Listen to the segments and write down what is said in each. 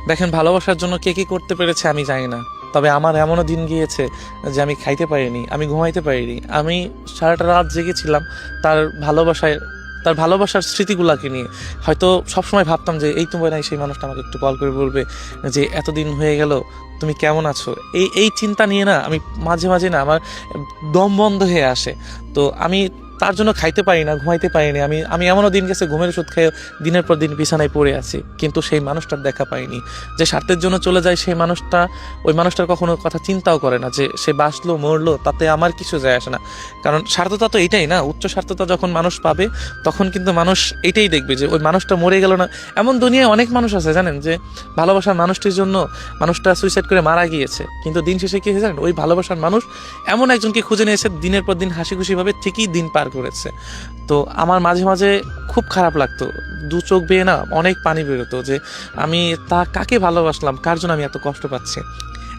দেখেন, ভালোবাসার জন্য কে কি করতে পেরেছে আমি জানি না, তবে আমার এমনও দিন গিয়েছে যে আমি খাইতে পারিনি, আমি ঘুমাইতে পারিনি, আমি সারাটা রাত জেগেছিলাম তার ভালোবাসায়, তার ভালোবাসার স্মৃতিগুলাকে নিয়ে। হয়তো সবসময় ভাবতাম যে এই তোমার নাই সেই মানুষটা আমাকে একটু কল করে বলবে যে এতদিন হয়ে গেল, তুমি কেমন আছো। এই এই চিন্তা নিয়ে না আমি মাঝে মাঝে না আমার দম বন্ধ হয়ে আসে। তো আমি তার জন্য খাইতে পারি না, ঘুমাইতে পারি না। আমি আমি এমনও দিন গেছে ঘুমের ওষুধ খেয়ে দিনের পর দিন বিছানায় পড়ে আছি, কিন্তু সেই মানুষটার দেখা পাইনি। যে স্বার্থের জন্য চলে যায় সেই মানুষটা, ওই মানুষটার কখনো কথা চিন্তাও করে না যে সে বাঁচলো মরলো তাতে আমার কিছু যায় আসে না। কারণ স্বার্থতা তো এটাই না, উচ্চ স্বার্থতা যখন মানুষ পাবে তখন কিন্তু মানুষ এটাই দেখবে যে ওই মানুষটা মরে গেল না। এমন দুনিয়ায় অনেক মানুষ আছে জানেন, যে ভালোবাসার মানুষটির জন্য মানুষটা সুইসাইড করে মারা গিয়েছে, কিন্তু দিন শেষে কি হয়েছে জানেন, ওই ভালোবাসার মানুষ এমন একজনকে খুঁজে নিয়েছে, দিনের পর দিন হাসি খুশিভাবে ঠিকই দিন পার করেছে। তো আমার মাঝে মাঝে খুব খারাপ লাগতো, দু চোখ বেয়ে না অনেক পানি বেরোতো যে আমি কাকে ভালোবাসলাম, কার জন্য আমি এত কষ্ট পাচ্ছি।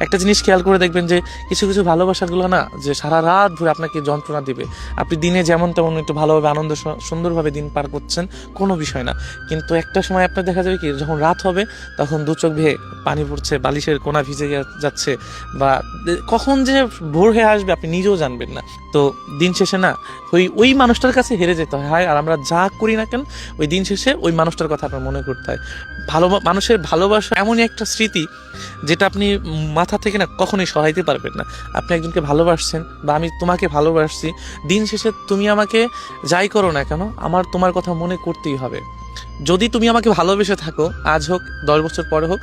একটা জিনিস খেয়াল করে দেখবেন যে কিছু কিছু ভালোবাসাগুলো না যে সারা রাত ধরে আপনাকে যন্ত্রণা দিবে। আপনি দিনে যেমন তেমন একটু ভালোভাবে আনন্দ সুন্দরভাবে দিন পার করছেন, কোনো বিষয় না, কিন্তু একটা সময় আপনার দেখা যাবে কি যখন রাত হবে তখন দু চোখ বেয়ে পানি পড়ছে, বালিশের কোনা ভিজে যাচ্ছে, বা কখন যে ভোর হয়ে আসবে আপনি নিজেও জানবেন না। তো দিন শেষে না ওই মানুষটার কাছে হেরে যেতে হয়। আর আমরা যা করি না কেন ওই দিন শেষে ওই মানুষটার কথা আপনার মনে করতে হয়। মানুষের ভালোবাসা এমনই একটা স্মৃতি যেটা আপনি মাথা থেকে না কখনোই সরাইতে পারবেন না। আপনি একজনকে ভালোবাসছেন বা আমি তোমাকে ভালোবাসছি, দিন শেষে তুমি আমাকে যাই করো না কেন আমার তোমার কথা মনে করতেই হবে। যদি তুমি আমাকে ভালোবেসে থাকো, আজ হোক 10 বছর পরে হোক,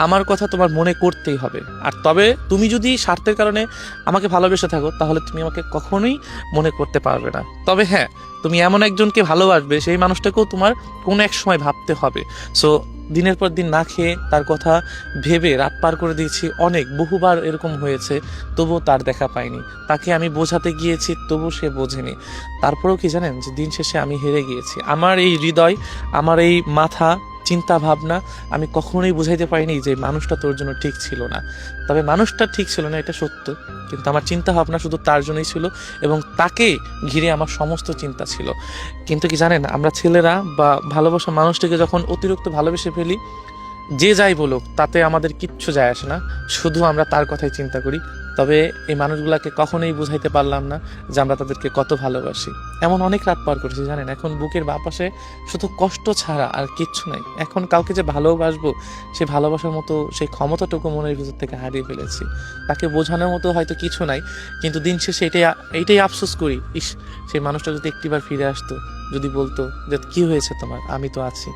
আমার কথা তোমার মনে করতেই হবে। আর তবে তুমি যদি স্বার্থের কারণে আমাকে ভালোবেসে থাকো তাহলে তুমি আমাকে কখনোই মনে করতে পারবে না। তবে হ্যাঁ, তুমি এমন একজনকে ভালোবাসবে সেই মানুষটাকেও তোমার কোনো এক সময় ভাবতে হবে। সো দিনের পর দিন না খেয়ে তার কথা ভেবে রাত পার করে দিয়েছি, অনেক বহুবার এরকম হয়েছে, তবুও তার দেখা পাইনি। তাকে আমি বোঝাতে গিয়েছি তবুও সে বোঝেনি। তারপরেও কি জানেন, যে দিন শেষে আমি হেরে গিয়েছি। আমার এই হৃদয়, আমার এই মাথা, চিন্তা ভাবনা আমি কখনোই বুঝাইতে পারিনি যে মানুষটা তোর জন্য ঠিক ছিল না। তবে মানুষটা ঠিক ছিল না এটা সত্য, কিন্তু আমার চিন্তা ভাবনা শুধু তার জন্যই ছিল এবং তাকে ঘিরে আমার সমস্ত চিন্তা ছিল। কিন্তু কি জানেন, আমরা ছেলেরা বা ভালোবাসা মানুষটিকে যখন অতিরিক্ত ভালোবেসে ফেলি, যে যাই বলুক তাতে আমাদের কিচ্ছু যায় আসে না, শুধু আমরা তার কথাই চিন্তা করি। তবে এই মানুষগুলাকে কখনোই বুঝাইতে পারলাম না যে আমরা তাদেরকে কত ভালোবাসি। এমন অনেক রাত পার করেছি জানেন, এখন বুকের বাপাশে শুধু কষ্ট ছাড়া আর কিচ্ছু নাই। এখন কাউকে যে ভালোবাসবো সেই ভালোবাসার মতো সেই ক্ষমতাটুকু মনের ভিতর থেকে হারিয়ে ফেলেছি। তাকে বোঝানোর মতো হয়তো কিছু নাই, কিন্তু দিন শেষে এইটাই আফসোস করি, ইস সেই মানুষটা যদি একটিবার ফিরে আসতো, যদি বলতো যে কি হয়েছে তোমার, আমি তো আছি।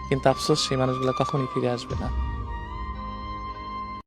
কিন্তু আফসোস সেই মানুষগুলো কখনোই ফিরে আসবে না।